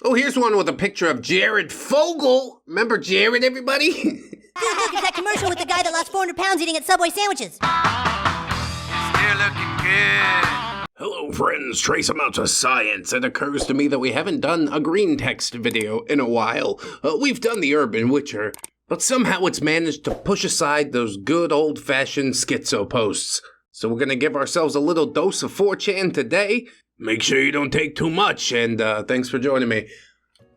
Oh, here's one with a picture of Jared Fogle. Remember Jared, everybody? Dude, look, it's that commercial with the guy that lost 400 pounds eating at Subway sandwiches. Still looking good. Hello, friends. Trace amounts of science. It occurs to me that we haven't done a green text video in a while. We've done the Urban Witcher, but somehow it's managed to push aside those good old-fashioned schizo posts. So we're going to give ourselves a little dose of 4chan today. Make sure you don't take too much, and thanks for joining me.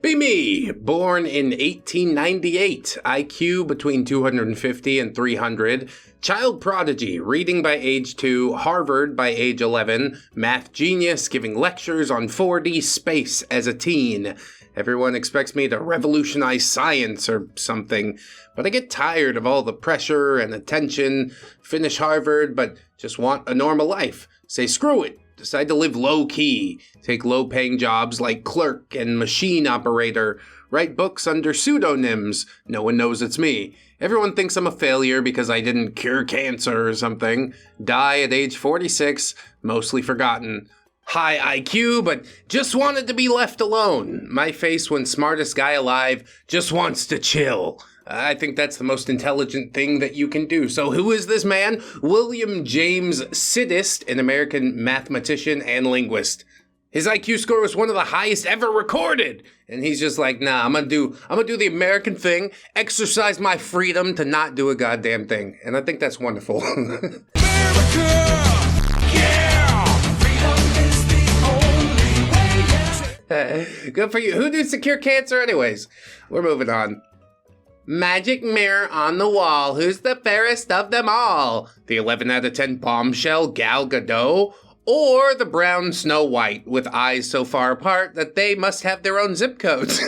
Be me, born in 1898, IQ between 250 and 300, child prodigy, reading by age 2, Harvard by age 11, math genius, giving lectures on 4D space as a teen. Everyone expects me to revolutionize science or something, but I get tired of all the pressure and attention, finish Harvard, but just want a normal life. Say screw it. Decide to live low-key, take low-paying jobs like clerk and machine operator, write books under pseudonyms, no one knows it's me. Everyone thinks I'm a failure because I didn't cure cancer or something, die at age 46, mostly forgotten. High IQ, but just wanted to be left alone. My face when smartest guy alive just wants to chill. I think that's the most intelligent thing that you can do. So who is this man? William James Sidist, an American mathematician and linguist. His IQ score was one of the highest ever recorded. And he's just like, nah, I'm gonna do the American thing, exercise my freedom to not do a goddamn thing. And I think that's wonderful. America! Yeah! Freedom is the only way. Good for you. Who needs to cure cancer anyways? We're moving on. Magic mirror on the wall. Who's the fairest of them all? The 11 out of 10 bombshell Gal Gadot? Or the brown Snow White with eyes so far apart that they must have their own zip codes?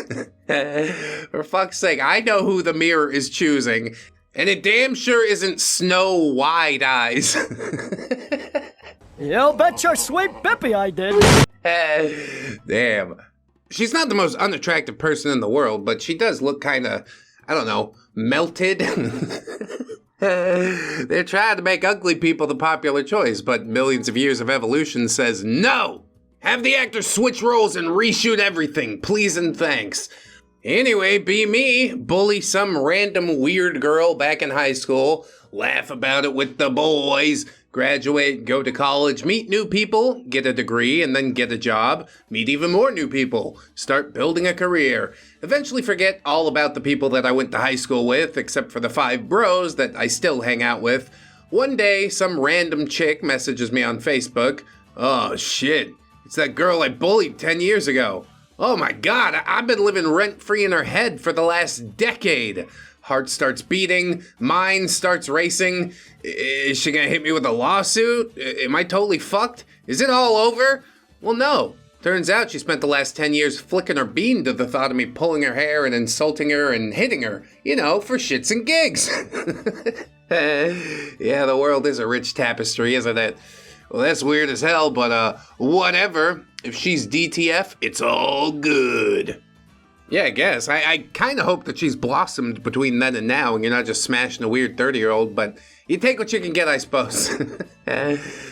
For fuck's sake, I know who the mirror is choosing. And it damn sure isn't Snow Wide Eyes. You bet your sweet Bippy I did. Damn. She's not the most unattractive person in the world, but she does look kind of, I don't know, melted. They're trying to make ugly people the popular choice, but millions of years of evolution says no! Have the actors switch roles and reshoot everything, please and thanks. Anyway, be me, bully some random weird girl back in high school, laugh about it with the boys, graduate, go to college, meet new people, get a degree, and then get a job, meet even more new people, start building a career, eventually forget all about the people that I went to high school with, except for the 5 bros that I still hang out with. One day, some random chick messages me on Facebook. Oh shit, it's that girl I bullied 10 years ago. Oh my god, I've been living rent-free in her head for the last decade. Heart starts beating, mind starts racing. Is she gonna hit me with a lawsuit? Am I totally fucked? Is it all over? Well, no. Turns out she spent the last 10 years flicking her bean to the thought of me pulling her hair and insulting her and hitting her. You know, for shits and gigs. Yeah, the world is a rich tapestry, isn't it? Well, that's weird as hell, but whatever. If she's DTF, it's all good. Yeah, I guess. I kind of hope that she's blossomed between then and now and you're not just smashing a weird 30-year-old, but you take what you can get, I suppose.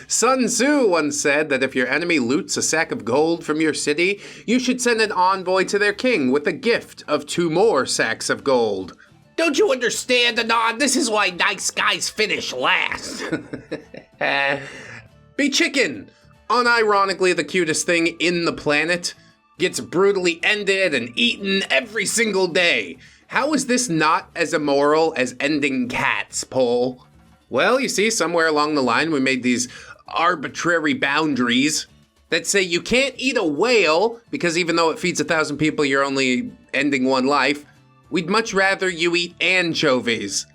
Sun Tzu once said that if your enemy loots a sack of gold from your city, you should send an envoy to their king with a gift of 2 more sacks of gold. Don't you understand, Adon? This is why nice guys finish last. Be chicken. Unironically the cutest thing in the planet. Gets brutally ended and eaten every single day. How is this not as immoral as ending cats, Paul? Well, you see, somewhere along the line we made these arbitrary boundaries that say you can't eat a whale because even though it feeds 1,000 people, you're only ending 1 life. We'd much rather you eat anchovies.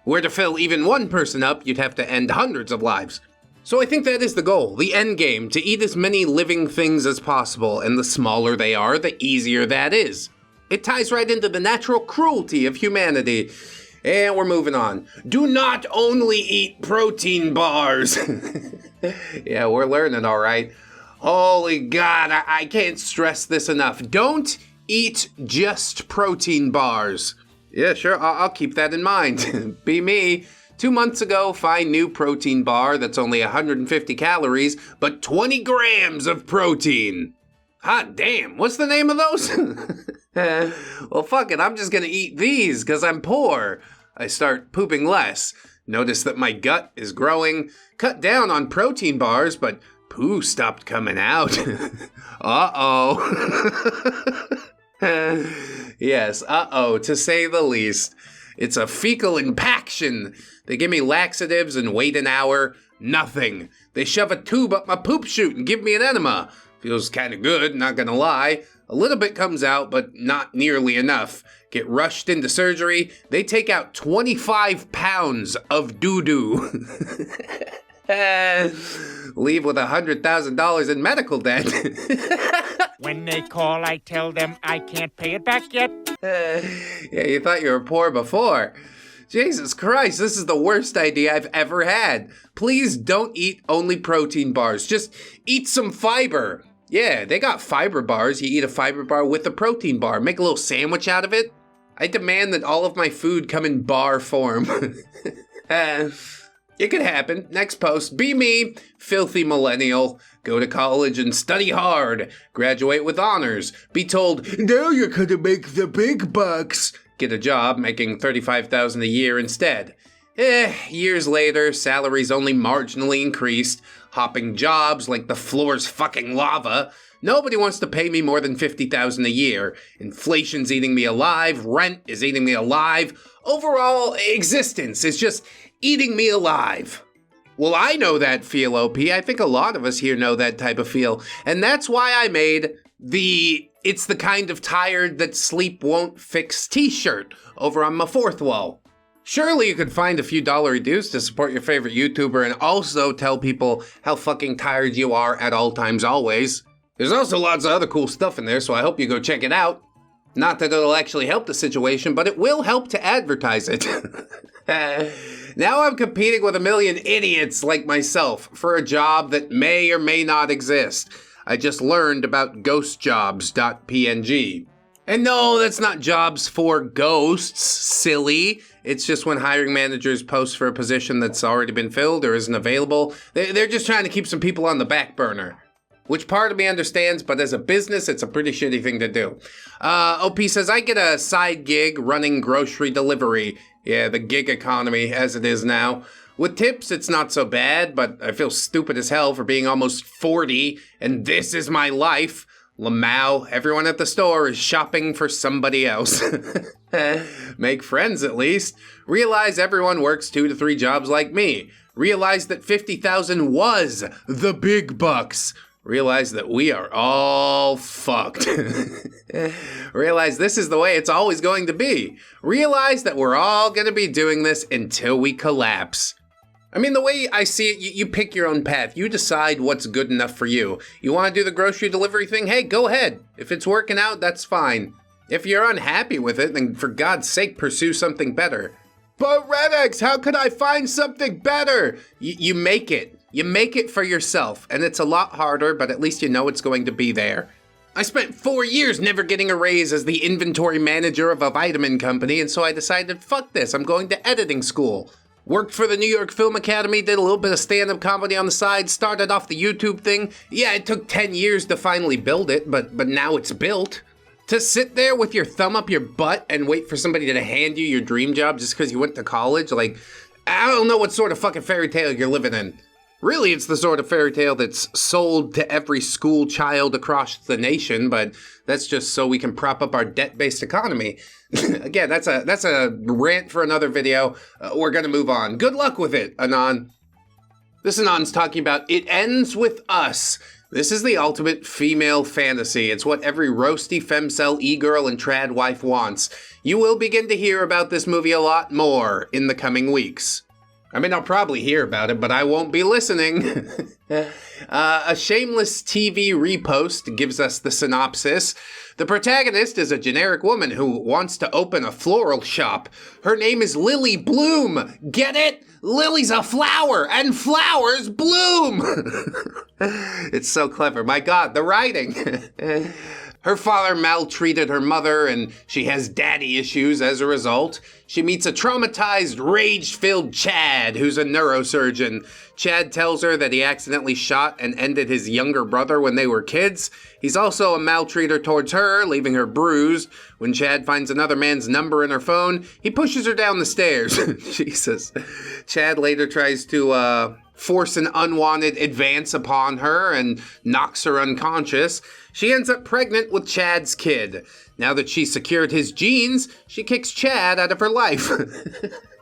Where to fill even 1 person up, you'd have to end hundreds of lives. So I think that is the goal, the end game, to eat as many living things as possible, and the smaller they are, the easier that is. It ties right into the natural cruelty of humanity. And we're moving on. Do not only eat protein bars. Yeah, we're learning, all right. Holy God, I can't stress this enough. Don't eat just protein bars. Yeah, sure, I'll keep that in mind. Be me. 2 months ago, find new protein bar that's only 150 calories, but 20 grams of protein. Hot damn, what's the name of those? Well, fuck it, I'm just gonna eat these because I'm poor. I start pooping less. Notice that my gut is growing. Cut down on protein bars, but poo stopped coming out. Uh-oh. Yes, uh-oh, to say the least. It's a fecal impaction. They give me laxatives and wait an hour. Nothing. They shove a tube up my poop chute and give me an enema. Feels kind of good, not gonna lie. A little bit comes out, but not nearly enough. Get rushed into surgery. They take out 25 pounds of doo-doo. Leave with $100,000 in medical debt. When they call, I tell them I can't pay it back yet. Yeah, you thought you were poor before. Jesus Christ, this is the worst idea I've ever had. Please don't eat only protein bars. Just eat some fiber. Yeah, they got fiber bars. You eat a fiber bar with a protein bar. Make a little sandwich out of it. I demand that all of my food come in bar form. It could happen. Next post. Be me, filthy millennial. Go to college and study hard. Graduate with honors. Be told, now you're gonna make the big bucks. Get a job making $35,000 a year instead. Years later, salaries only marginally increased. Hopping jobs like the floor's fucking lava. Nobody wants to pay me more than $50,000 a year. Inflation's eating me alive. Rent is eating me alive. Overall existence is just eating me alive. Well, I know that feel, OP. I think a lot of us here know that type of feel. And that's why I made the It's the Kind of Tired That Sleep Won't Fix t-shirt over on my fourth wall. Surely you could find a few dollar dues to support your favorite YouTuber and also tell people how fucking tired you are at all times always. There's also lots of other cool stuff in there, so I hope you go check it out. Not that it'll actually help the situation, but it will help to advertise it. Now I'm competing with a million idiots like myself for a job that may or may not exist. I just learned about ghostjobs.png. And no, that's not jobs for ghosts, silly. It's just when hiring managers post for a position that's already been filled or isn't available. They're just trying to keep some people on the back burner. Which part of me understands, but as a business, it's a pretty shitty thing to do. OP says, I get a side gig running grocery delivery. Yeah, the gig economy as it is now. With tips, it's not so bad, but I feel stupid as hell for being almost 40, and this is my life. Lamau, everyone at the store is shopping for somebody else. Make friends at least. Realize everyone works 2 to 3 jobs like me. Realize that 50,000 was the big bucks. Realize that we are all fucked. Realize this is the way it's always going to be. Realize that we're all going to be doing this until we collapse. I mean, the way I see it, you pick your own path. You decide what's good enough for you. You want to do the grocery delivery thing? Hey, go ahead. If it's working out, that's fine. If you're unhappy with it, then for God's sake, pursue something better. But ReddX, how could I find something better? You make it. You make it for yourself, and it's a lot harder, but at least you know it's going to be there. I spent 4 years never getting a raise as the inventory manager of a vitamin company, and so I decided, fuck this, I'm going to editing school. Worked for the New York Film Academy, did a little bit of stand-up comedy on the side, started off the YouTube thing. Yeah, it took 10 years to finally build it, but now it's built. To sit there with your thumb up your butt and wait for somebody to hand you your dream job just because you went to college, like, I don't know what sort of fucking fairy tale you're living in. Really, it's the sort of fairy tale that's sold to every school child across the nation, but that's just so we can prop up our debt-based economy. Again, that's a rant for another video. We're gonna move on. Good luck with it, Adon. This Anon's talking about It Ends With Us. This is the ultimate female fantasy. It's what every roasty femcel e-girl and trad wife wants. You will begin to hear about this movie a lot more in the coming weeks. I mean, I'll probably hear about it, but I won't be listening. A shameless TV repost gives us the synopsis. The protagonist is a generic woman who wants to open a floral shop. Her name is Lily Bloom. Get it? Lily's a flower, and flowers bloom. It's so clever. My God, the writing. Her father maltreated her mother, and she has daddy issues as a result. She meets a traumatized, rage-filled Chad, who's a neurosurgeon. Chad tells her that he accidentally shot and ended his younger brother when they were kids. He's also a maltreater towards her, leaving her bruised. When Chad finds another man's number in her phone, he pushes her down the stairs. Jesus. Chad later tries to, force an unwanted advance upon her and knocks her unconscious. She ends up pregnant with Chad's kid. Now that she's secured his genes, she kicks Chad out of her life.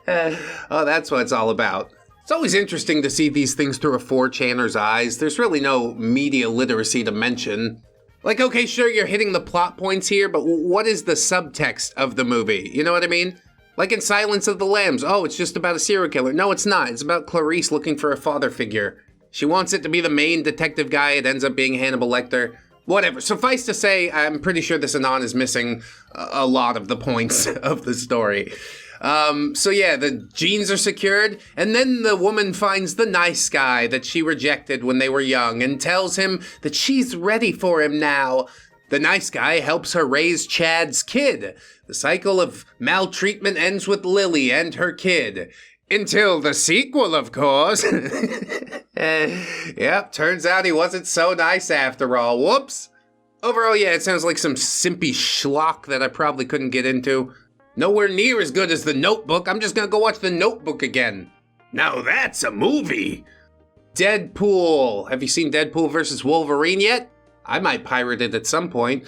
Oh, that's what it's all about. It's always interesting to see these things through a 4chaner's eyes. There's really no media literacy to mention. Like, okay, sure, you're hitting the plot points here, but what is the subtext of the movie? You know what I mean? Like in Silence of the Lambs, oh, it's just about a serial killer. No, it's not. It's about Clarice looking for a father figure. She wants it to be the main detective guy. It ends up being Hannibal Lecter. Whatever. Suffice to say, I'm pretty sure this Adon is missing a lot of the points of the story. So yeah, the genes are secured, and then the woman finds the nice guy that she rejected when they were young and tells him that she's ready for him now. The nice guy helps her raise Chad's kid. The cycle of maltreatment ends with Lily and her kid. Until the sequel, of course. Yep, turns out he wasn't so nice after all. Whoops. Overall, yeah, it sounds like some simpy schlock that I probably couldn't get into. Nowhere near as good as The Notebook. I'm just gonna go watch The Notebook again. Now that's a movie. Deadpool. Have you seen Deadpool versus Wolverine yet? I might pirate it at some point.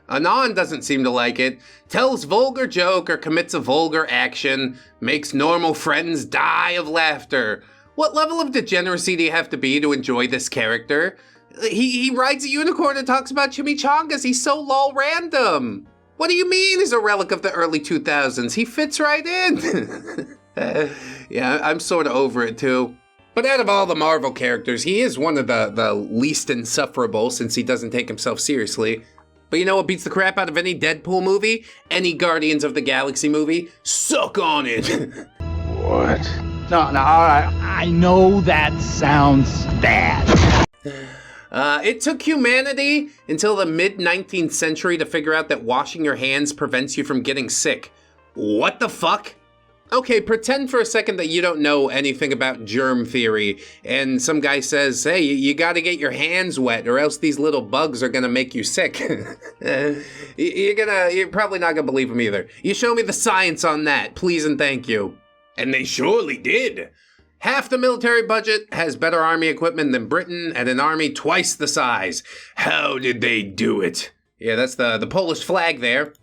Adon doesn't seem to like it, tells vulgar joke or commits a vulgar action, makes normal friends die of laughter. What level of degeneracy do you have to be to enjoy this character? He rides a unicorn and talks about chimichangas. He's so lol random. What do you mean he's a relic of the early 2000s? He fits right in. Yeah, I'm sort of over it too. But out of all the Marvel characters, he is one of the least insufferable since he doesn't take himself seriously. But you know what beats the crap out of any Deadpool movie? Any Guardians of the Galaxy movie? Suck on it! What? No, all right. I know that sounds bad. It took humanity until the mid-19th century to figure out that washing your hands prevents you from getting sick. What the fuck? Okay, pretend for a second that you don't know anything about germ theory, and some guy says, hey, you gotta get your hands wet, or else these little bugs are gonna make you sick. You're probably not gonna believe him either. You show me the science on that, please and thank you. And they surely did. Half the military budget, has better army equipment than Britain, and an army twice the size. How did they do it? Yeah, that's the Polish flag there.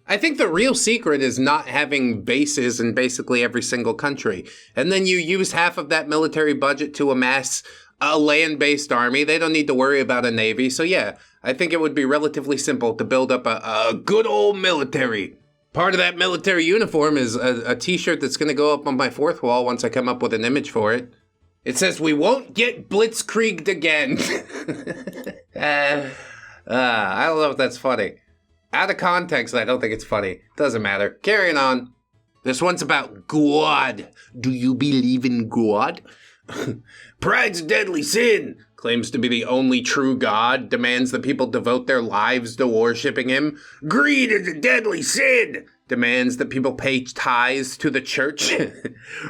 I think the real secret is not having bases in basically every single country. And then you use half of that military budget to amass a land-based army. They don't need to worry about a navy. So yeah, I think it would be relatively simple to build up a good old military. Part of that military uniform is a t-shirt that's going to go up on my fourth wall once I come up with an image for it. It says, we won't get blitzkrieged again. I don't know if that's funny. Out of context, I don't think it's funny. Doesn't matter. Carrying on. This one's about God. Do you believe in God? Pride's a deadly sin. Claims to be the only true God. Demands that people devote their lives to worshipping him. Greed is a deadly sin. Demands that people pay tithes to the church.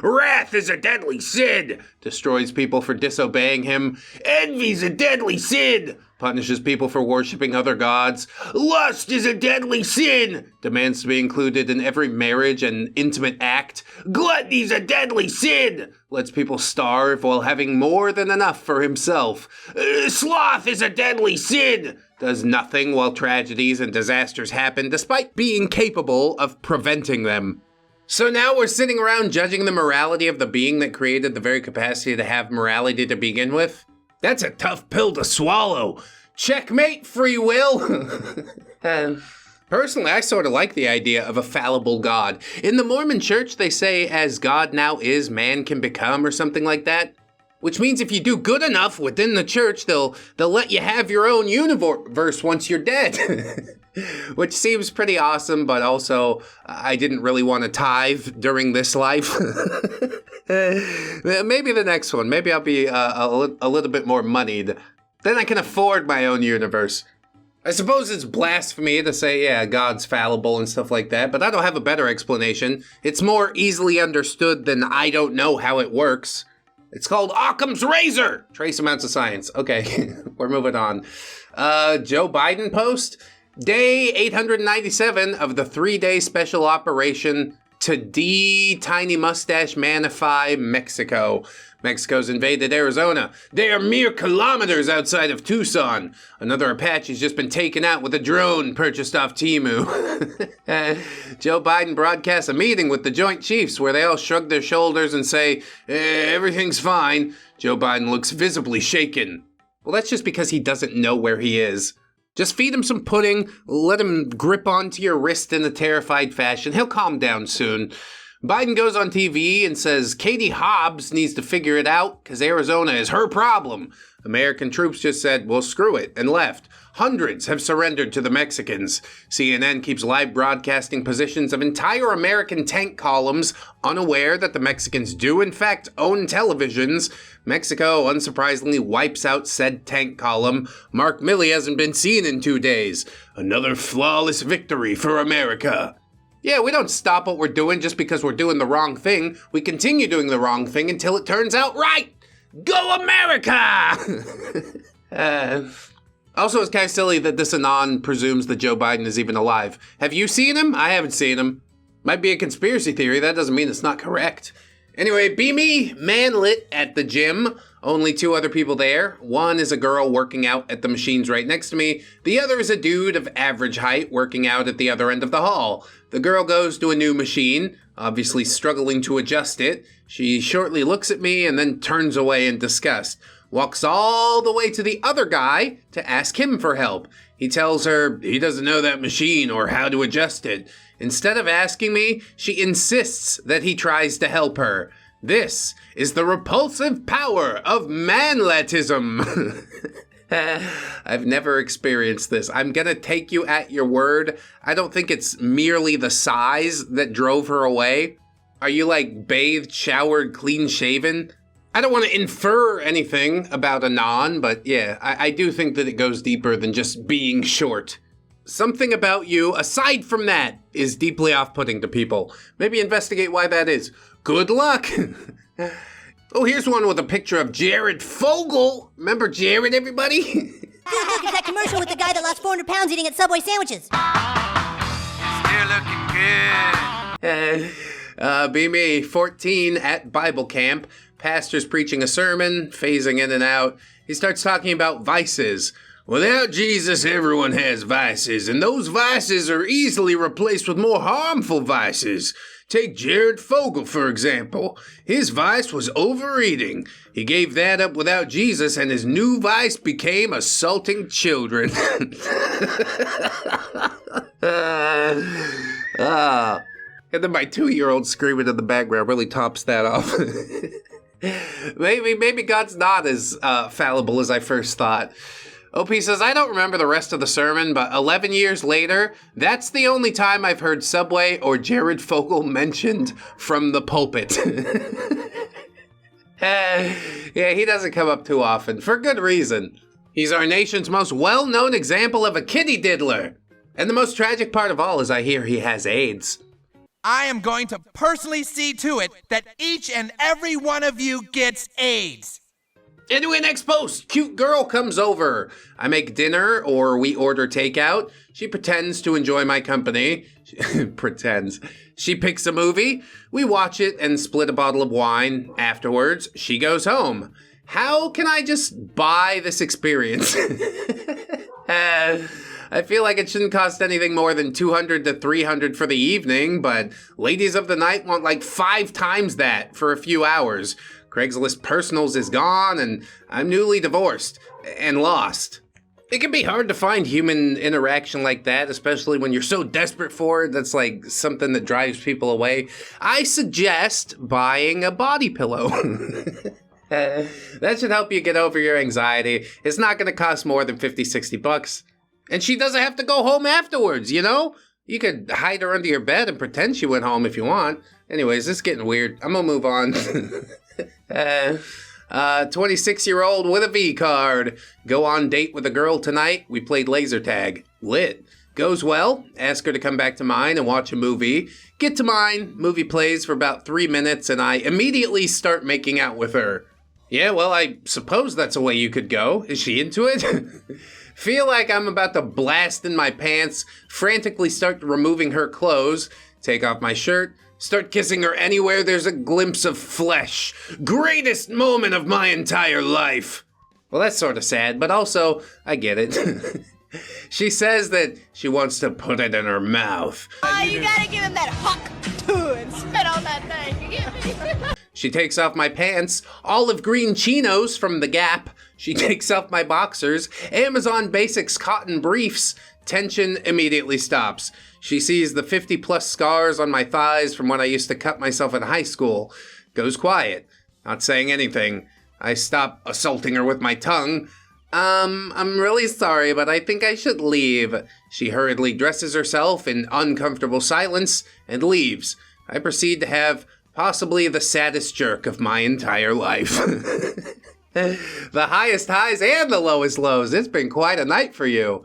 Wrath is a deadly sin. Destroys people for disobeying him. Envy's a deadly sin. Punishes people for worshipping other gods. Lust is a deadly sin. Demands to be included in every marriage and intimate act. Gluttony's a deadly sin. Lets people starve while having more than enough for himself. Sloth is a deadly sin. Does nothing while tragedies and disasters happen despite being capable of preventing them. So now we're sitting around judging the morality of the being that created the very capacity to have morality to begin with? That's a tough pill to swallow. Checkmate, free will. Personally, I sort of like the idea of a fallible God. In the Mormon church, they say, as God now is, man can become, or something like that. Which means if you do good enough within the church, they'll let you have your own universe once you're dead. Which seems pretty awesome, but also I didn't really want to tithe during this life. Maybe the next one. Maybe I'll be a little bit more moneyed. Then I can afford my own universe. I suppose it's blasphemy to say, yeah, God's fallible and stuff like that, but I don't have a better explanation. It's more easily understood than I don't know how it works. It's called Occam's razor. Trace amounts of science. Okay, we're moving on. Joe Biden post. Day 897 of the 3-day special operation to Tiny Mustache Manify Mexico. Mexico's invaded Arizona. They are mere kilometers outside of Tucson. Another Apache's just been taken out with a drone purchased off Temu. Joe Biden broadcasts a meeting with the Joint Chiefs where they all shrug their shoulders and say, everything's fine. Joe Biden looks visibly shaken. Well, that's just because he doesn't know where he is. Just feed him some pudding, let him grip onto your wrist in a terrified fashion. He'll calm down soon. Biden goes on TV and says Katie Hobbs needs to figure it out because Arizona is her problem. American troops just said, well, screw it, and left. Hundreds have surrendered to the Mexicans. CNN keeps live broadcasting positions of entire American tank columns, unaware that the Mexicans do in fact own televisions. Mexico unsurprisingly wipes out said tank column. Mark Milley hasn't been seen in 2 days. Another flawless victory for America. Yeah, we don't stop what we're doing just because we're doing the wrong thing. We continue doing the wrong thing until it turns out right. Go America! Also, it's kind of silly that this Anon presumes that Joe Biden is even alive. Have you seen him? I haven't seen him. Might be a conspiracy theory. That doesn't mean it's not correct. Anyway, Beamy, manlit at the gym. Only 2 other people there. One is a girl working out at the machines right next to me. The other is a dude of average height working out at the other end of the hall. The girl goes to a new machine, obviously struggling to adjust it. She shortly looks at me and then turns away in disgust. Walks all the way to the other guy to ask him for help. He tells her he doesn't know that machine or how to adjust it. Instead of asking me, she insists that he tries to help her. This is the repulsive power of manletism. I've never experienced this. I'm gonna take you at your word. I don't think it's merely the size that drove her away. Are you like bathed, showered, clean shaven? I don't want to infer anything about Anon, but yeah, I do think that it goes deeper than just being short. Something about you, aside from that, is deeply off-putting to people. Maybe investigate why that is. Good luck! Oh, here's one with a picture of Jared Fogle. Remember Jared, everybody? Dude, look, it's that commercial with the guy that lost 400 pounds eating at Subway sandwiches. Still looking good. Be me, 14 at Bible camp. Pastor's preaching a sermon, phasing in and out. He starts talking about vices. Without Jesus, everyone has vices, and those vices are easily replaced with more harmful vices. Take Jared Fogle, for example. His vice was overeating. He gave that up without Jesus, and his new vice became assaulting children. And then my 2-year-old screaming in the background really tops that off. Maybe God's not as fallible as I first thought. OP says, I don't remember the rest of the sermon, but 11 years later, that's the only time I've heard Subway or Jared Fogle mentioned from the pulpit. Yeah, he doesn't come up too often, for good reason. He's our nation's most well-known example of a kitty diddler. And the most tragic part of all is I hear he has AIDS. I am going to personally see to it that each and every one of you gets AIDS. Anyway, next post. Cute girl comes over. I make dinner or we order takeout. She pretends to enjoy my company. Pretends. She picks a movie. We watch it and split a bottle of wine. Afterwards, she goes home. How can I just buy this experience? I feel like it shouldn't cost anything more than $200 to $300 for the evening, but ladies of the night want like 5 times that for a few hours. Craigslist Personals is gone, and I'm newly divorced and lost. It can be hard to find human interaction like that, especially when you're so desperate for it. That's like something that drives people away. I suggest buying a body pillow. That should help you get over your anxiety. It's not going to cost more than $50, $60. And she doesn't have to go home afterwards, you know? You could hide her under your bed and pretend she went home if you want. Anyways, this is getting weird. I'm gonna move on. 26-year-old with a V card. Go on date with a girl tonight. We played laser tag. Lit. Goes well. Ask her to come back to mine and watch a movie. Get to mine. Movie plays for about 3 minutes and I immediately start making out with her. Yeah, well, I suppose that's a way you could go. Is she into it? Feel like I'm about to blast in my pants, frantically start removing her clothes, take off my shirt, start kissing her anywhere there's a glimpse of flesh. Greatest moment of my entire life. Well, that's sort of sad, but also, I get it. She says that she wants to put it in her mouth. You gotta give him that huck and spit on that thing. You get me? She takes off my pants, olive green chinos from the Gap. She takes off my boxers, Amazon Basics cotton briefs. Tension immediately stops. She sees the 50-plus scars on my thighs from when I used to cut myself in high school. Goes quiet, not saying anything. I stop assaulting her with my tongue. I'm really sorry, but I think I should leave. She hurriedly dresses herself in uncomfortable silence and leaves. I proceed to have possibly the saddest jerk of my entire life. The highest highs and the lowest lows. It's been quite a night for you.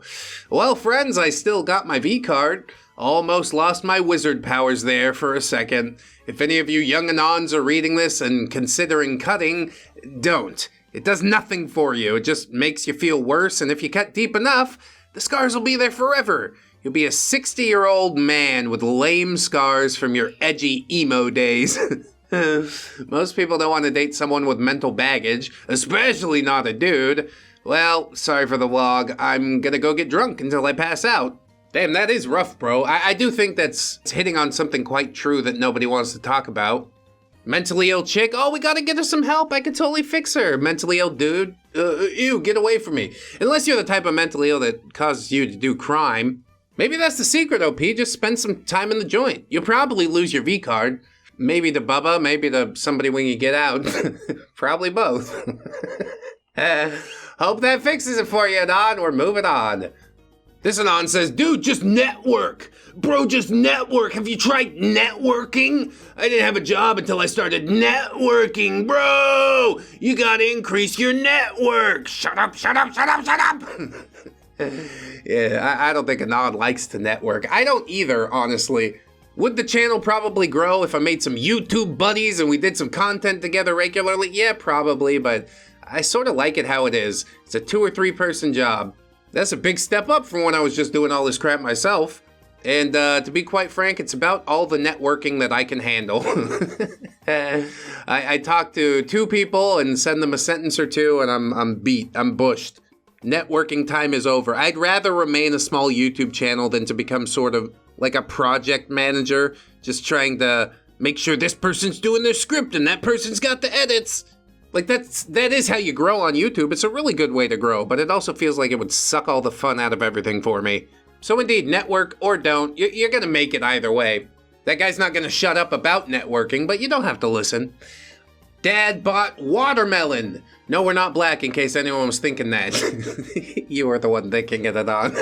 Well, friends, I still got my V card. Almost lost my wizard powers there for a second. If any of you young Anons are reading this and considering cutting, don't. It does nothing for you. It just makes you feel worse, and if you cut deep enough, the scars will be there forever. You'll be a 60-year-old man with lame scars from your edgy emo days. Most people don't want to date someone with mental baggage, especially not a dude. Well, sorry for the vlog. I'm gonna go get drunk until I pass out. Damn, that is rough, bro. I do think that's hitting on something quite true that nobody wants to talk about. Mentally ill chick, oh, we gotta get her some help. I could totally fix her. Mentally ill dude, ew, get away from me. Unless you're the type of mentally ill that causes you to do crime. Maybe that's the secret, OP. Just spend some time in the joint. You'll probably lose your V card. Maybe to Bubba, maybe to somebody when you get out. Probably both. Hope that fixes it for you, Adon. We're moving on. This Anon says, dude, just network. Bro, just network. Have you tried networking? I didn't have a job until I started networking, bro. You gotta increase your network. Shut up, shut up, shut up, shut up. Yeah, I don't think Anon likes to network. I don't either, honestly. Would the channel probably grow if I made some YouTube buddies and we did some content together regularly? Yeah, probably, but I sort of like it how it is. It's a 2 or 3 person job. That's a big step up from when I was just doing all this crap myself. And to be quite frank, it's about all the networking that I can handle. I talk to 2 people and send them a sentence or 2 and I'm beat, I'm bushed. Networking time is over. I'd rather remain a small YouTube channel than to become sort of like a project manager, just trying to make sure this person's doing their script and that person's got the edits. Like that is how you grow on YouTube. It's a really good way to grow, but it also feels like it would suck all the fun out of everything for me. So indeed, network or don't, you're gonna make it either way. That guy's not gonna shut up about networking, but you don't have to listen. Dad bought watermelon. No, we're not black, in case anyone was thinking that. You were the one thinking it, Adon.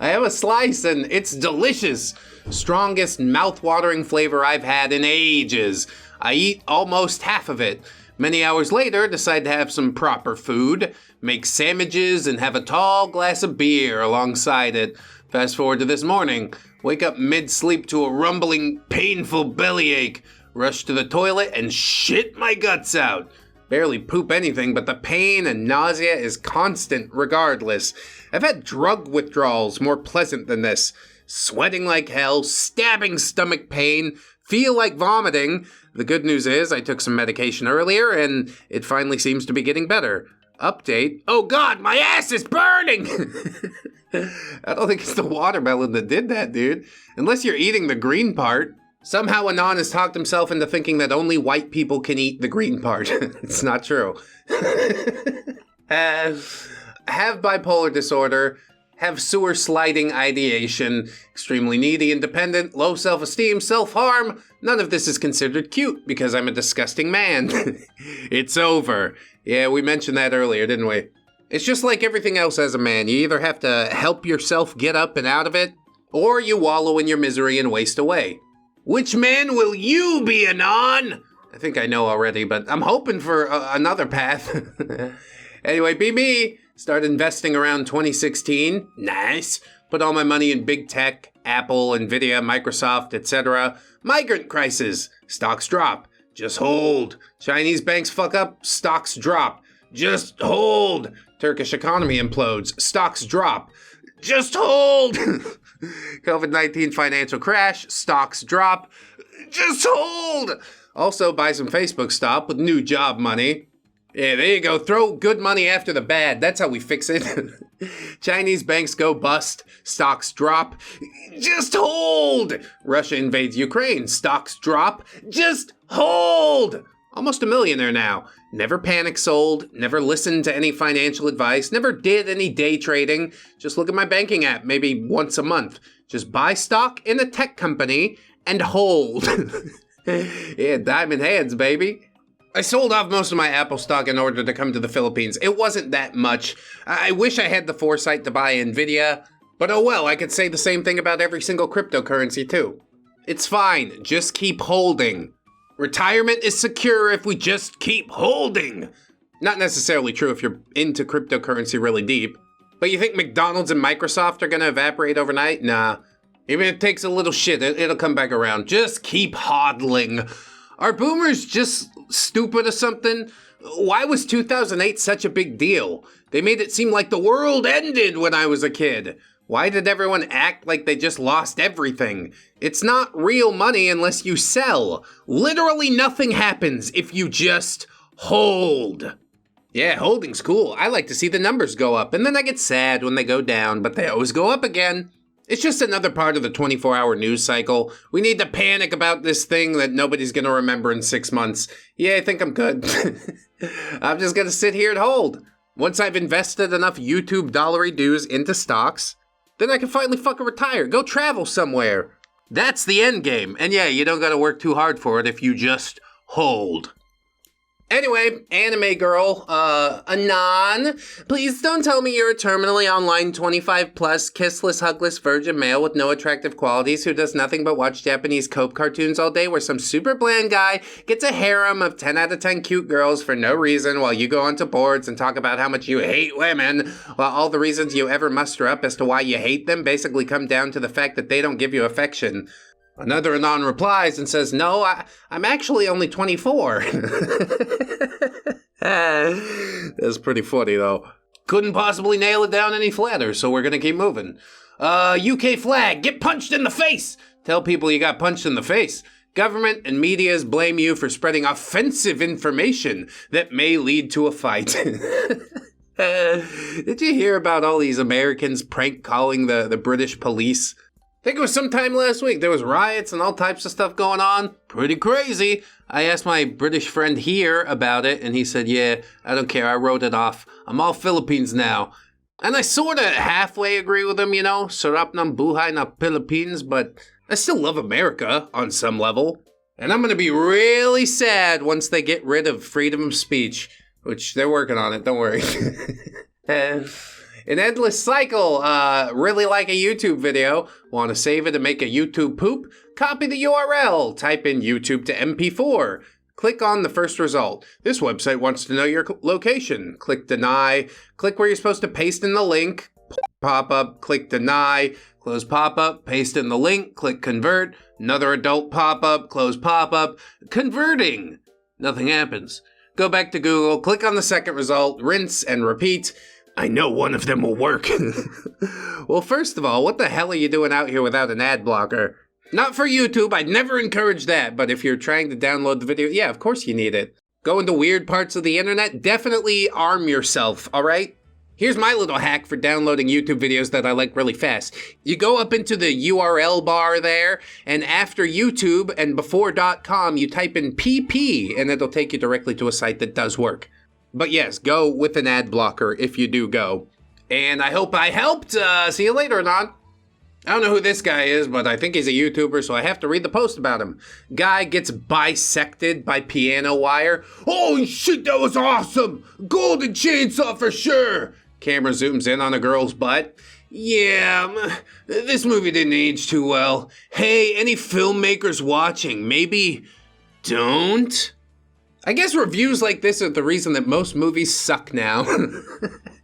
I have a slice and it's delicious. Strongest mouth-watering flavor I've had in ages. I eat almost half of it. Many hours later, decide to have some proper food, make sandwiches, and have a tall glass of beer alongside it. Fast forward to this morning. Wake up mid-sleep to a rumbling, painful bellyache. Rush to the toilet and shit my guts out. Barely poop anything, but the pain and nausea is constant regardless. I've had drug withdrawals more pleasant than this. Sweating like hell, stabbing stomach pain, feel like vomiting. The good news is I took some medication earlier and it finally seems to be getting better. Update. Oh God, my ass is burning! I don't think it's the watermelon that did that, dude. Unless you're eating the green part. Somehow Anon has talked himself into thinking that only white people can eat the green part. It's not true. Have bipolar disorder. Have sewer sliding ideation. Extremely needy, independent, low self-esteem, self-harm. None of this is considered cute because I'm a disgusting man. It's over. Yeah, we mentioned that earlier, didn't we? It's just like everything else as a man. You either have to help yourself get up and out of it, or you wallow in your misery and waste away. Which man will you be, Adon? I think I know already, but I'm hoping for another path. Anyway, be me. Started investing around 2016. Nice. Put all my money in big tech, Apple, Nvidia, Microsoft, etc. Migrant crisis. Stocks drop. Just hold. Chinese banks fuck up. Stocks drop. Just hold. Turkish economy implodes. Stocks drop. Just hold. COVID-19 financial crash. Stocks drop. Just hold. Also, buy some Facebook stock with new job money. Yeah, there you go. Throw good money after the bad. That's how we fix it. Chinese banks go bust. Stocks drop. Just hold. Russia invades Ukraine. Stocks drop. Just hold. Almost a millionaire now. Never panic sold. Never listened to any financial advice. Never did any day trading. Just look at my banking app maybe once a month. Just buy stock in a tech company and hold. Yeah, diamond hands, baby. I sold off most of my Apple stock in order to come to the Philippines. It wasn't that much. I wish I had the foresight to buy Nvidia, but oh well, I could say the same thing about every single cryptocurrency too. It's fine, just keep holding. Retirement is secure if we just keep holding. Not necessarily true if you're into cryptocurrency really deep. But you think McDonald's and Microsoft are gonna evaporate overnight? Nah. Even if it takes a little shit, it'll come back around. Just keep hodling. Are boomers just stupid or something? Why was 2008 such a big deal? They made it seem like the world ended when I was a kid. Why did everyone act like they just lost everything? It's not real money unless you sell. Literally nothing happens if you just hold. Yeah, holding's cool. I like to see the numbers go up, and then I get sad when they go down, but they always go up again. It's just another part of the 24-hour news cycle. We need to panic about this thing that nobody's going to remember in 6 months. Yeah, I think I'm good. I'm just going to sit here and hold. Once I've invested enough YouTube dollary dues into stocks, then I can finally fucking retire. Go travel somewhere. That's the end game. And yeah, you don't got to work too hard for it if you just hold. Anyway, anime girl, Anon, please don't tell me you're a terminally online 25 plus kissless, hugless virgin male with no attractive qualities who does nothing but watch Japanese Cope cartoons all day where some super bland guy gets a harem of 10 out of 10 cute girls for no reason while you go onto boards and talk about how much you hate women, while all the reasons you ever muster up as to why you hate them basically come down to the fact that they don't give you affection. Another Anon replies and says, no, I'm actually only 24. That's pretty funny, though. Couldn't possibly nail it down any flatter, so we're gonna keep moving. UK flag, get punched in the face! Tell people you got punched in the face. Government and medias blame you for spreading offensive information that may lead to a fight. Did you hear about all these Americans prank calling the British police? I think it was sometime last week. There was riots and all types of stuff going on. Pretty crazy. I asked my British friend here about it, and he said, yeah, I don't care. I wrote it off. I'm all Philippines now. And I sort of halfway agree with him, you know. Sarap ng buhay na Philippines, but I still love America on some level. And I'm going to be really sad once they get rid of freedom of speech, which they're working on it. Don't worry. An endless cycle, really like a YouTube video. Want to save it and make a YouTube poop? Copy the URL, type in YouTube to MP4. Click on the first result. This website wants to know your location. Click deny. Click where you're supposed to paste in the link. Pop-up, click deny. Close pop-up, paste in the link. Click convert. Another adult pop-up, close pop-up. Converting. Nothing happens. Go back to Google, click on the second result, rinse and repeat. I know one of them will work. Well, first of all, what the hell are you doing out here without an ad blocker? Not for YouTube, I'd never encourage that, but if you're trying to download the video, yeah, of course you need it. Go into weird parts of the internet, definitely arm yourself, alright? Here's my little hack for downloading YouTube videos that I like really fast. You go up into the URL bar there, and after YouTube and before.com, you type in PP, and it'll take you directly to a site that does work. But yes, go with an ad blocker if you do go. And I hope I helped. See you later, Adon. I don't know who this guy is, but I think he's a YouTuber, so I have to read the post about him. Guy gets bisected by piano wire. Holy shit, that was awesome! Golden chainsaw for sure! Camera zooms in on a girl's butt. Yeah, this movie didn't age too well. Hey, any filmmakers watching, maybe don't? I guess reviews like this are the reason that most movies suck now.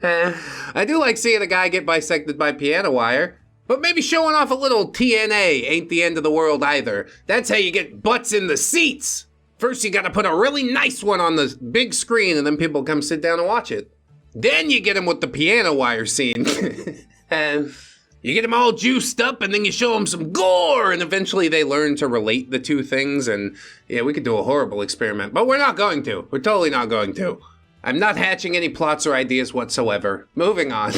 I do like seeing a guy get bisected by piano wire, but maybe showing off a little TNA ain't the end of the world either. That's how you get butts in the seats. First, you gotta put a really nice one on the big screen, and then people come sit down and watch it. Then you get them with the piano wire scene. And you get them all juiced up, and then you show them some gore, and eventually they learn to relate the two things, and yeah, we could do a horrible experiment, but we're not going to. We're totally not going to. I'm not hatching any plots or ideas whatsoever. Moving on.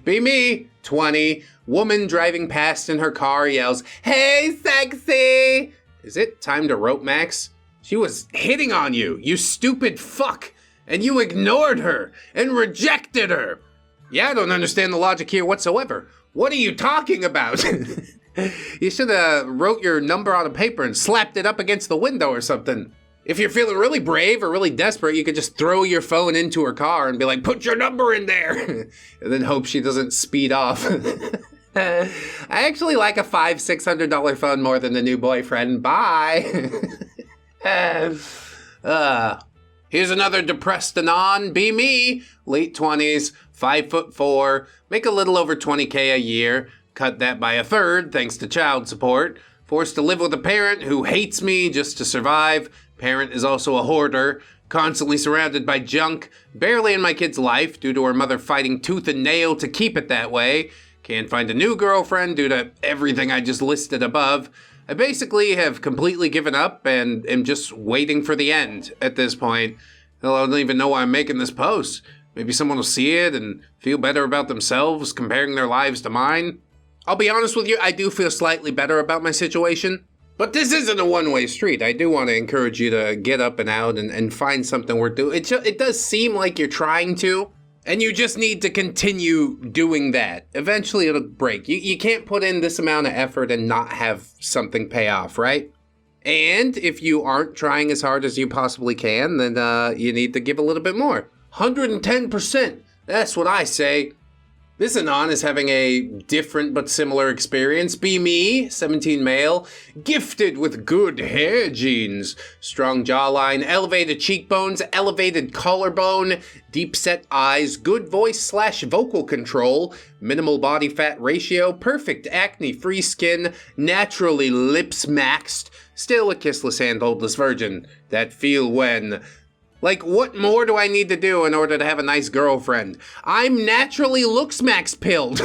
Be me, 20, woman driving past in her car yells, "Hey, sexy!" Is it time to rope Max? She was hitting on you, you stupid fuck, and you ignored her and rejected her. Yeah, I don't understand the logic here whatsoever. What are you talking about? You should have wrote your number on a paper and slapped it up against the window or something. If you're feeling really brave or really desperate, you could just throw your phone into her car and be like, "Put your number in there," and then hope she doesn't speed off. I actually like a $500-600 phone more than the new boyfriend. Bye. Here's another depressed Adon. Be me, late 20s, 5'4", make a little over 20K a year, cut that by a third thanks to child support, forced to live with a parent who hates me just to survive. Parent is also a hoarder, constantly surrounded by junk, barely in my kid's life due to her mother fighting tooth and nail to keep it that way. Can't find a new girlfriend due to everything I just listed above. I basically have completely given up and am just waiting for the end at this point. Hell, I don't even know why I'm making this post. Maybe someone will see it and feel better about themselves comparing their lives to mine. I'll be honest with you, I do feel slightly better about my situation. But this isn't a one-way street. I do want to encourage you to get up and out and find something worth doing. It does seem like you're trying to, and you just need to continue doing that. Eventually it'll break. You can't put in this amount of effort and not have something pay off, right? And if you aren't trying as hard as you possibly can, then you need to give a little bit more. 110%. That's what I say. This Adon is having a different but similar experience. Be me, 17 male, gifted with good hair genes, strong jawline, elevated cheekbones, elevated collarbone, deep set eyes, good voice/vocal control, minimal body fat ratio, perfect acne-free skin, naturally lips maxed, still a kissless and holdless virgin that feel when... Like, what more do I need to do in order to have a nice girlfriend? I'm naturally looks max pilled.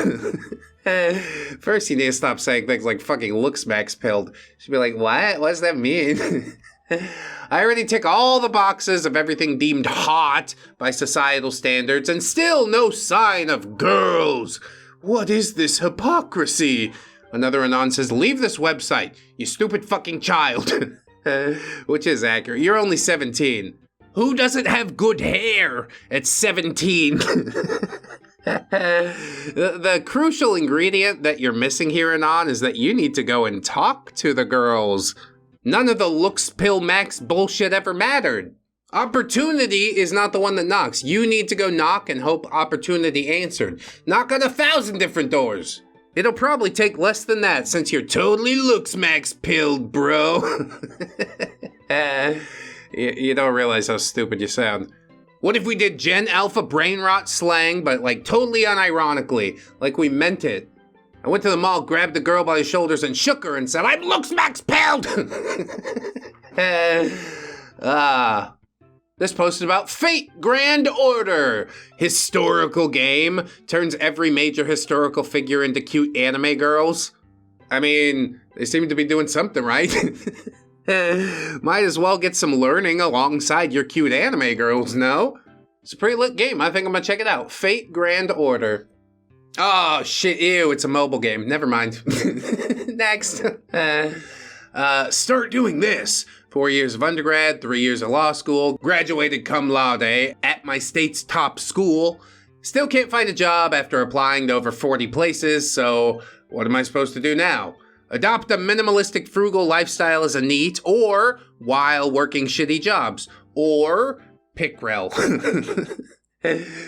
First, you need to stop saying things like fucking looks max pilled. She'd be like, what? What does that mean? I already tick all the boxes of everything deemed hot by societal standards, and still no sign of girls. What is this hypocrisy? Another Adon says, leave this website, you stupid fucking child. Which is accurate. You're only 17. Who doesn't have good hair at 17? The crucial ingredient that you're missing here, Adon, is that you need to go and talk to the girls. None of the looks pill max bullshit ever mattered. Opportunity is not the one that knocks. You need to go knock and hope opportunity answered. Knock on 1,000 different doors. It'll probably take less than that since you're totally looks max pilled, bro. You don't realize how stupid you sound. What if we did Gen Alpha brain rot slang, but like totally unironically, like we meant it? I went to the mall, grabbed the girl by the shoulders and shook her and said, I'm looks max pilled! This post is about Fate Grand Order. Historical game. Turns every major historical figure into cute anime girls. I mean, they seem to be doing something right. Might as well get some learning alongside your cute anime girls, no? It's a pretty lit game. I think I'm gonna check it out. Fate Grand Order. Oh, shit, ew, it's a mobile game. Never mind. Next. Start doing this. 4 years of undergrad, 3 years of law school, graduated cum laude at my state's top school. Still can't find a job after applying to over 40 places, so what am I supposed to do now? Adopt a minimalistic, frugal lifestyle as a NEET, or while working shitty jobs, or pick rel.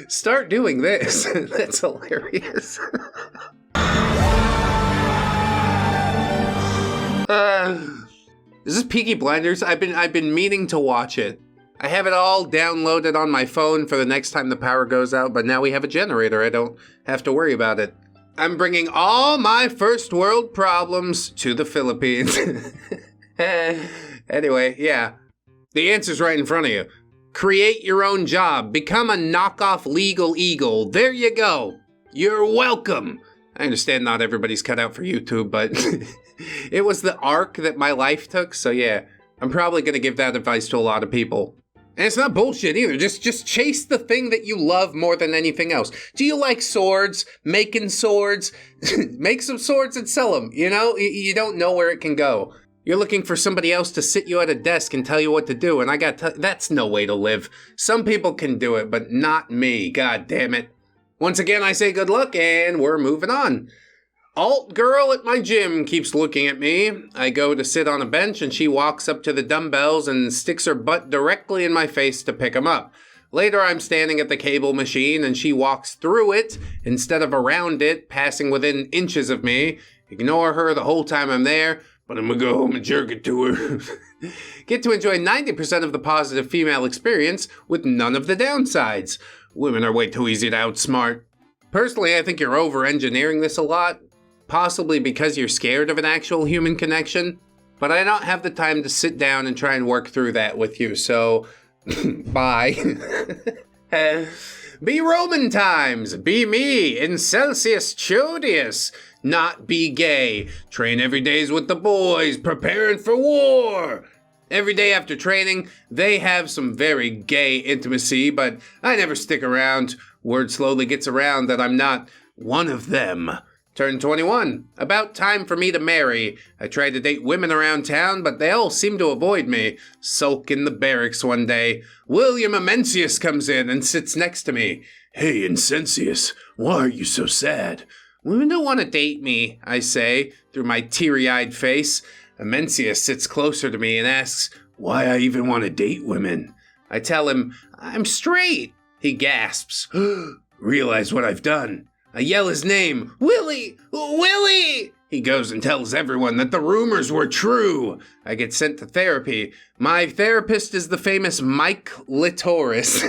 Start doing this. That's hilarious. Is this Peaky Blinders? I've been meaning to watch it. I have it all downloaded on my phone for the next time the power goes out, but now we have a generator. I don't have to worry about it. I'm bringing all my first world problems to the Philippines. Anyway, yeah. The answer's right in front of you. Create your own job. Become a knockoff legal eagle. There you go. You're welcome. I understand not everybody's cut out for YouTube, but it was the arc that my life took, so yeah. I'm probably going to give that advice to a lot of people. And it's not bullshit either. Just chase the thing that you love more than anything else. Do you like swords? Making swords? Make some swords and sell them. You know, you don't know where it can go. You're looking for somebody else to sit you at a desk and tell you what to do. And that's no way to live. Some people can do it, but not me. God damn it. Once again, I say good luck and we're moving on. Alt girl at my gym keeps looking at me. I go to sit on a bench and she walks up to the dumbbells and sticks her butt directly in my face to pick them up. Later, I'm standing at the cable machine and she walks through it instead of around it, passing within inches of me. Ignore her the whole time I'm there, but I'm gonna go home and jerk it to her. Get to enjoy 90% of the positive female experience with none of the downsides. Women are way too easy to outsmart. Personally, I think you're over-engineering this a lot. Possibly because you're scared of an actual human connection, but I don't have the time to sit down and try and work through that with you, so bye. Be Roman times, be me, Incelsius Chodius, not be gay, train every day's with the boys, preparing for war. Every day after training, they have some very gay intimacy, but I never stick around. Word slowly gets around that I'm not one of them. Turned 21. About time for me to marry. I tried to date women around town, but they all seem to avoid me. Sulk in the barracks one day. William Amencius comes in and sits next to me. Hey, Incensius, why are you so sad? Women don't want to date me, I say, through my teary-eyed face. Amencius sits closer to me and asks why I even want to date women. I tell him, I'm straight. He gasps. Realize what I've done. I yell his name, Willie! Willie! He goes and tells everyone that the rumors were true. I get sent to therapy. My therapist is the famous Mike Litoris.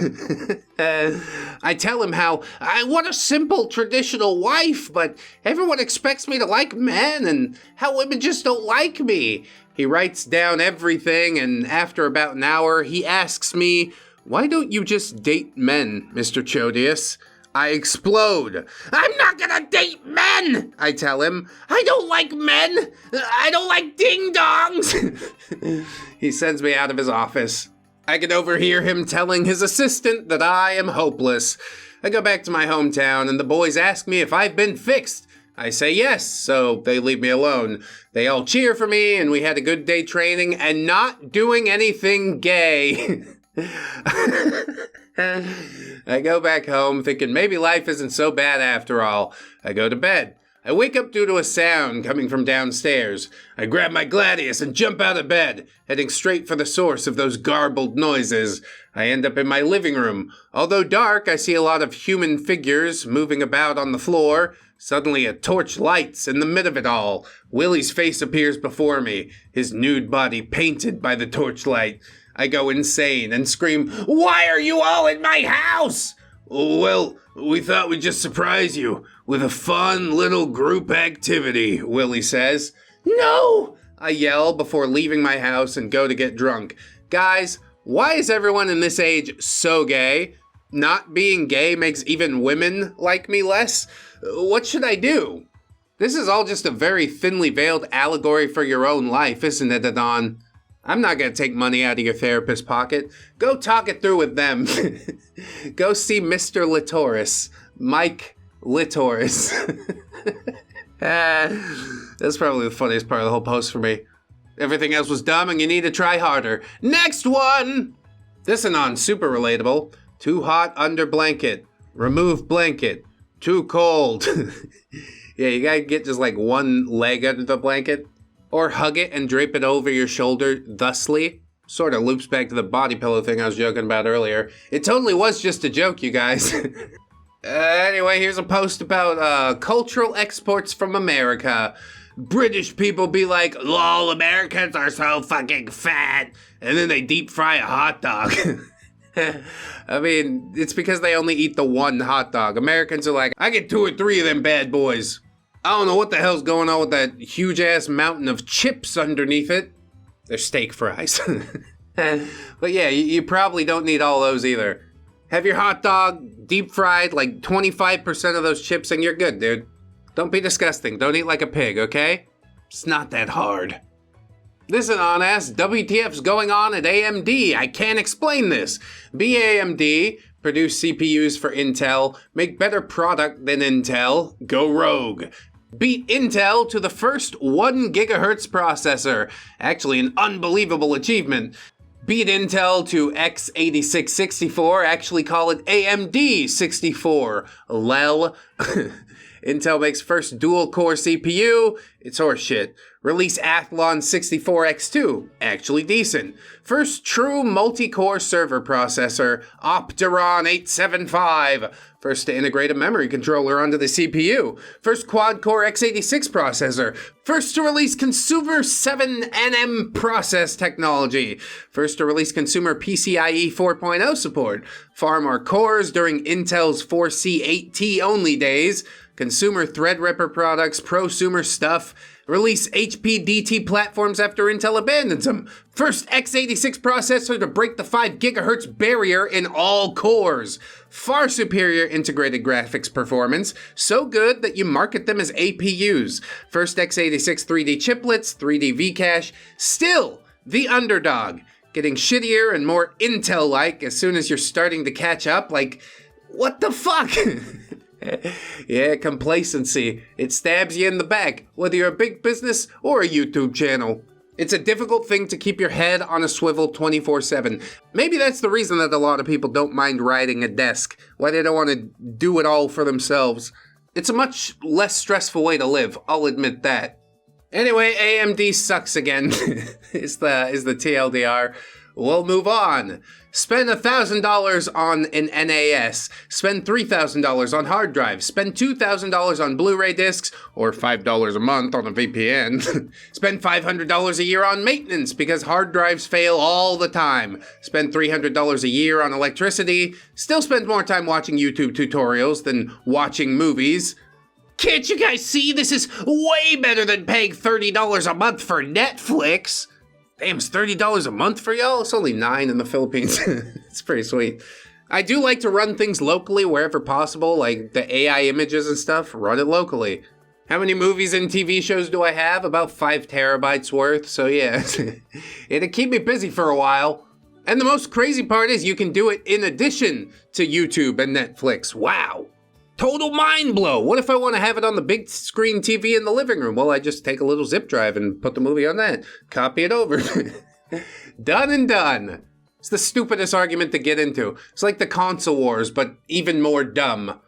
I tell him how I want a simple, traditional wife, but everyone expects me to like men, and how women just don't like me. He writes down everything, and after about an hour, he asks me, why don't you just date men, Mr. Chodius? I explode. I'm not gonna date men, I tell him. I don't like men. I don't like ding-dongs. He sends me out of his office. I can overhear him telling his assistant that I am hopeless. I go back to my hometown and the boys ask me if I've been fixed. I say yes, so they leave me alone. They all cheer for me and we had a good day training and not doing anything gay. I go back home thinking maybe life isn't so bad after all. I go to bed. I wake up due to a sound coming from downstairs. I grab my gladius and jump out of bed, heading straight for the source of those garbled noises. I end up in my living room. Although dark, I see a lot of human figures moving about on the floor. Suddenly a torch lights in the mid of it all. Willie's face appears before me, his nude body painted by the torchlight. I go insane and scream, why are you all in my house? Well, we thought we'd just surprise you with a fun little group activity, Willie says. No! I yell before leaving my house and go to get drunk. Guys, why is everyone in this age so gay? Not being gay makes even women like me less? What should I do? This is all just a very thinly veiled allegory for your own life, isn't it, Adon? I'm not going to take money out of your therapist's pocket. Go talk it through with them. Go see Mr. Litoris. Mike Litoris. That's probably the funniest part of the whole post for me. Everything else was dumb and you need to try harder. Next one! This Anon super relatable. Too hot under blanket. Remove blanket. Too cold. Yeah, you gotta get just like one leg under the blanket. Or hug it and drape it over your shoulder thusly. Sort of loops back to the body pillow thing I was joking about earlier. It totally was just a joke, you guys. Anyway, here's a post about cultural exports from America. British people be like, lol, Americans are so fucking fat. And then they deep fry a hot dog. I mean, it's because they only eat the one hot dog. Americans are like, I get 2 or 3 of them bad boys. I don't know what the hell's going on with that huge-ass mountain of chips underneath it. They're steak fries. But yeah, you probably don't need all those either. Have your hot dog deep fried like 25% of those chips and you're good, dude. Don't be disgusting. Don't eat like a pig, okay? It's not that hard. This is on ass. WTF's going on at AMD. I can't explain this. AMD produce CPUs for Intel, make better product than Intel, go rogue. Beat Intel to the first 1 gigahertz processor. Actually, an unbelievable achievement. Beat Intel to x86-64, actually call it AMD 64. Lel. Intel makes first dual-core CPU. It's horseshit. Release Athlon 64X2. Actually decent. First true multi-core server processor. Opteron 875. First to integrate a memory controller onto the CPU. First quad-core x86 processor. First to release consumer 7nm process technology. First to release consumer PCIe 4.0 support. Far more cores during Intel's 4C8T only days. Consumer Threadripper products, prosumer stuff. Release HPDT platforms after Intel abandons them. First x86 processor to break the 5 gigahertz barrier in all cores. Far superior integrated graphics performance. So good that you market them as APUs. First x86 3D chiplets, 3D Vcache. Still the underdog. Getting shittier and more Intel-like as soon as you're starting to catch up. Like, what the fuck? Yeah, complacency. It stabs you in the back, whether you're a big business or a YouTube channel. It's a difficult thing to keep your head on a swivel 24/7. Maybe that's the reason that a lot of people don't mind riding a desk, why they don't want to do it all for themselves. It's a much less stressful way to live, I'll admit that. Anyway, AMD sucks again, is the TLDR. We'll move on. Spend $1,000 on an NAS. Spend $3,000 on hard drives. Spend $2,000 on Blu-ray discs, or $5 a month on a VPN. Spend $500 a year on maintenance because hard drives fail all the time. Spend $300 a year on electricity. Still spend more time watching YouTube tutorials than watching movies. Can't you guys see this is way better than paying $30 a month for Netflix? Damn, it's $30 a month for y'all? It's only $9 in the Philippines. It's pretty sweet. I do like to run things locally wherever possible, like the AI images and stuff, run it locally. How many movies and TV shows do I have? About 5 terabytes worth, so yeah. It'll keep me busy for a while. And the most crazy part is you can do it in addition to YouTube and Netflix. Wow. Total mind blow. What if I want to have it on the big screen TV in the living room? Well, I just take a little zip drive and put the movie on that. Copy it over. Done and done. It's the stupidest argument to get into. It's like the console wars, but even more dumb.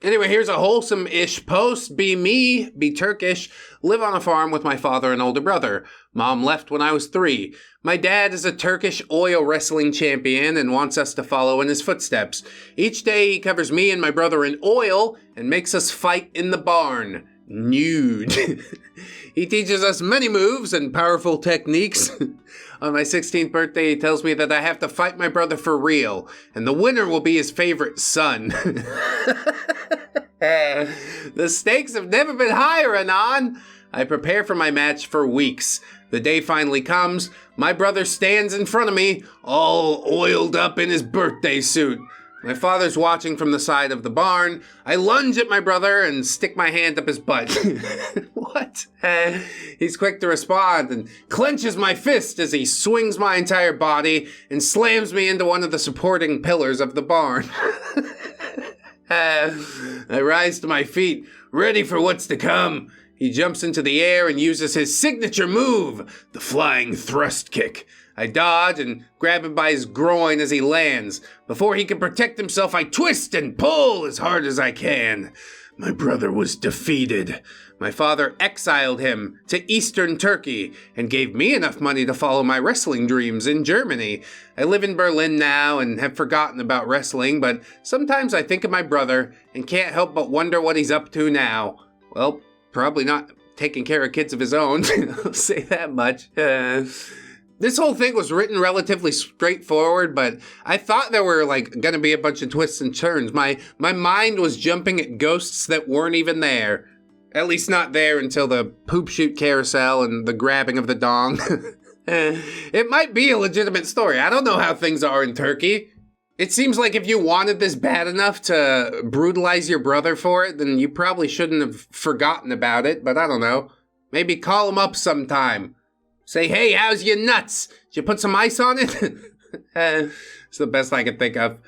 Anyway, here's a wholesome-ish post. Be me, be Turkish, live on a farm with my father and older brother. Mom left when I was 3. My dad is a Turkish oil wrestling champion and wants us to follow in his footsteps. Each day he covers me and my brother in oil and makes us fight in the barn. Nude. He teaches us many moves and powerful techniques. On my 16th birthday, he tells me that I have to fight my brother for real, and the winner will be his favorite son. The stakes have never been higher, Adon. I prepare for my match for weeks. The day finally comes. My brother stands in front of me, all oiled up in his birthday suit. My father's watching from the side of the barn. I lunge at my brother and stick my hand up his butt. What? He's quick to respond and clenches my fist as he swings my entire body and slams me into one of the supporting pillars of the barn. I rise to my feet, ready for what's to come. He jumps into the air and uses his signature move, the flying thrust kick. I dodge and grab him by his groin as he lands. Before he can protect himself, I twist and pull as hard as I can. My brother was defeated. My father exiled him to Eastern Turkey and gave me enough money to follow my wrestling dreams in Germany. I live in Berlin now and have forgotten about wrestling, but sometimes I think of my brother and can't help but wonder what he's up to now. Well, probably not taking care of kids of his own. I'll say that much. This whole thing was written relatively straightforward, but I thought there were gonna be a bunch of twists and turns. My mind was jumping at ghosts that weren't even there. At least not there until the poop shoot carousel and the grabbing of the dong. It might be a legitimate story. I don't know how things are in Turkey. It seems like if you wanted this bad enough to brutalize your brother for it, then you probably shouldn't have forgotten about it, but I don't know. Maybe call him up sometime. Say, hey, how's your nuts? Did you put some ice on it? It's the best I could think of.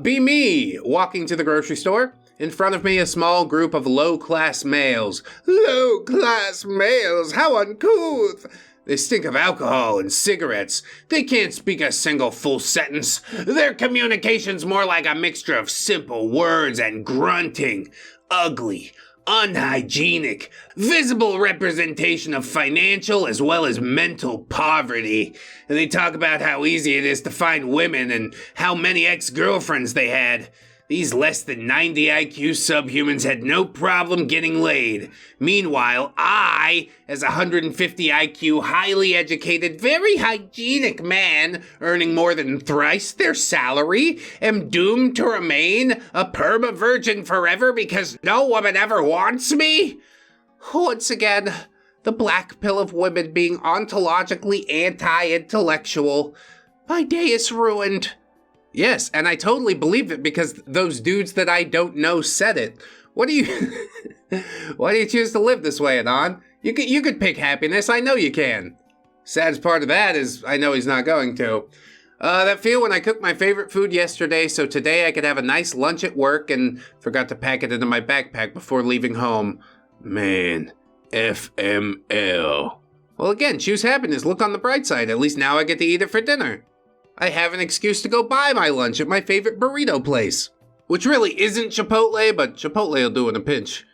Be me, walking to the grocery store. In front of me, a small group of low-class males. Low-class males? How uncouth! They stink of alcohol and cigarettes. They can't speak a single full sentence. Their communication's more like a mixture of simple words and grunting. Ugly. Unhygienic, visible representation of financial as well as mental poverty. And they talk about how easy it is to find women and how many ex-girlfriends they had. These less than 90 IQ subhumans had no problem getting laid. Meanwhile, I, as a 150 IQ, highly educated, very hygienic man, earning more than thrice their salary, am doomed to remain a perma-virgin forever because no woman ever wants me? Once again, the black pill of women being ontologically anti-intellectual. My day is ruined. Yes, and I totally believe it because those dudes that I don't know said it. Why do you choose to live this way, Adon? You could pick happiness, I know you can. Saddest part of that is I know he's not going to. That feel when I cooked my favorite food yesterday, so today I could have a nice lunch at work and forgot to pack it into my backpack before leaving home. Man, FML. Well again, choose happiness, look on the bright side, at least now I get to eat it for dinner. I have an excuse to go buy my lunch at my favorite burrito place. Which really isn't Chipotle, but Chipotle will do in a pinch.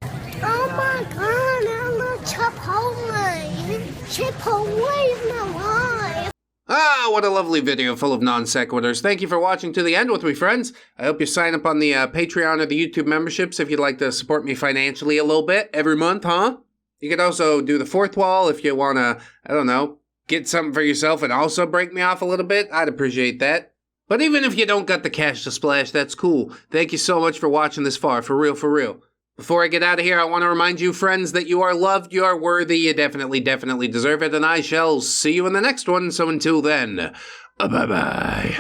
Oh my god, I love Chipotle. Chipotle is my life. Ah, what a lovely video full of non sequiturs. Thank you for watching to the end with me, friends. I hope you sign up on the Patreon or the YouTube memberships if you'd like to support me financially a little bit every month, huh? You could also do the fourth wall if you want to, I don't know, get something for yourself and also break me off a little bit. I'd appreciate that. But even if you don't got the cash to splash, that's cool. Thank you so much for watching this far, for real, for real. Before I get out of here, I want to remind you, friends, that you are loved, you are worthy, you definitely deserve it, and I shall see you in the next one. So until then, bye-bye.